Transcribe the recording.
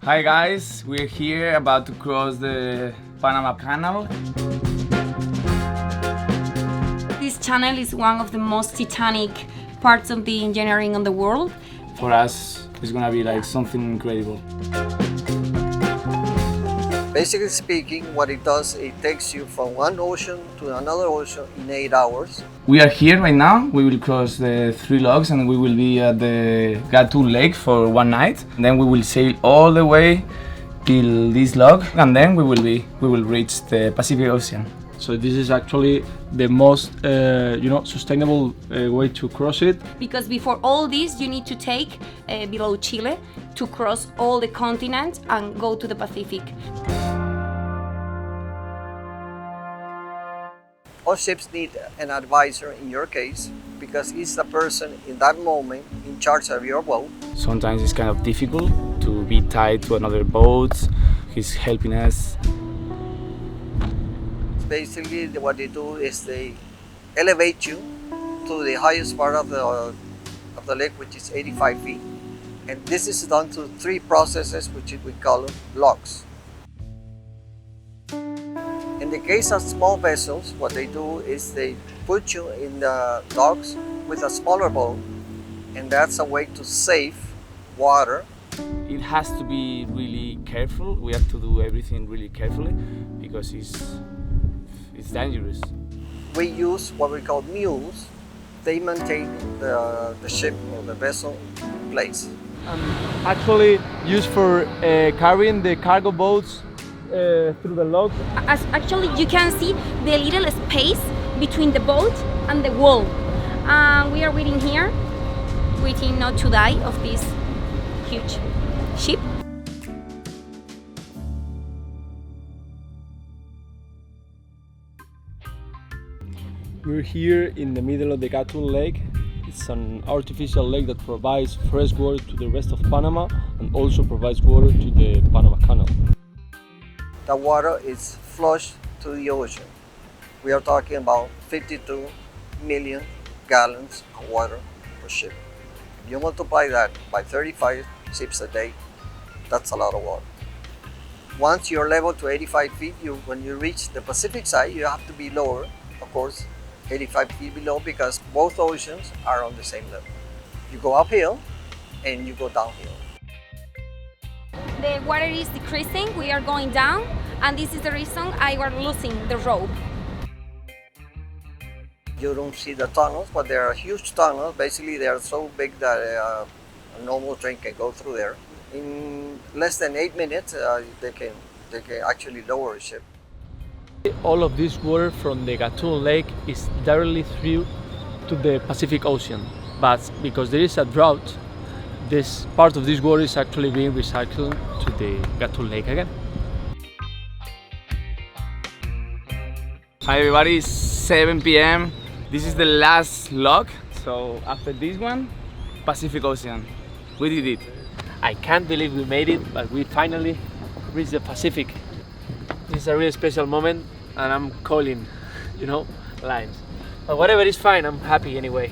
Hi guys, we're here about to cross the Panama Canal. This channel is one of the most titanic parts of the engineering in the world. For us, it's gonna be like something incredible. Basically speaking, what it does, it takes you from one ocean to another ocean in 8 hours. We are here right now. We will cross the 3 logs and we will be at the Gatun Lake for one night. And then we will sail all the way till this log and then we will reach the Pacific Ocean. So this is actually the most sustainable way to cross it. Because before all this, you need to take below Chile to cross all the continents and go to the Pacific. All ships need an advisor in your case because he's the person in that moment in charge of your boat. Sometimes it's kind of difficult to be tied to another boat. He's helping us. Basically, what they do is they elevate you to the highest part of the lake, which is 85 feet. And this is done through 3 processes, which we call locks. In the case of small vessels, what they do is they put you in the docks with a smaller boat, and that's a way to save water. It has to be really careful. We have to do everything really carefully because it's dangerous. We use what we call mules. They maintain the ship or the vessel in place. Actually used for carrying the cargo boats through the logs. As actually, you can see the little space between the boat and the wall. We are waiting here, waiting not to die of this huge ship. We're here in the middle of the Gatun Lake. It's an artificial lake that provides fresh water to the rest of Panama and also provides water to the Panama Canal. The water is flushed to the ocean. We are talking about 52 million gallons of water per ship. If you multiply that by 35 ships a day, that's a lot of water. Once you're level to 85 feet, when you reach the Pacific side, you have to be lower, of course, 85 feet below because both oceans are on the same level. You go uphill and you go downhill. The water is decreasing, we are going down, and this is the reason I was losing the rope. You don't see the tunnels, but there are huge tunnels. Basically, they are so big that a normal train can go through there. In less than 8 minutes, they can actually lower a ship. All of this water from the Gatun Lake is directly through to the Pacific Ocean. But because there is a drought, this part of this water is actually being recycled to the Gatun Lake again. Hi everybody, it's 7 p.m. This is the last log. So after this one, Pacific Ocean. We did it. I can't believe we made it, but we finally reached the Pacific. This is a really special moment and I'm calling, lines. But whatever is fine, I'm happy anyway.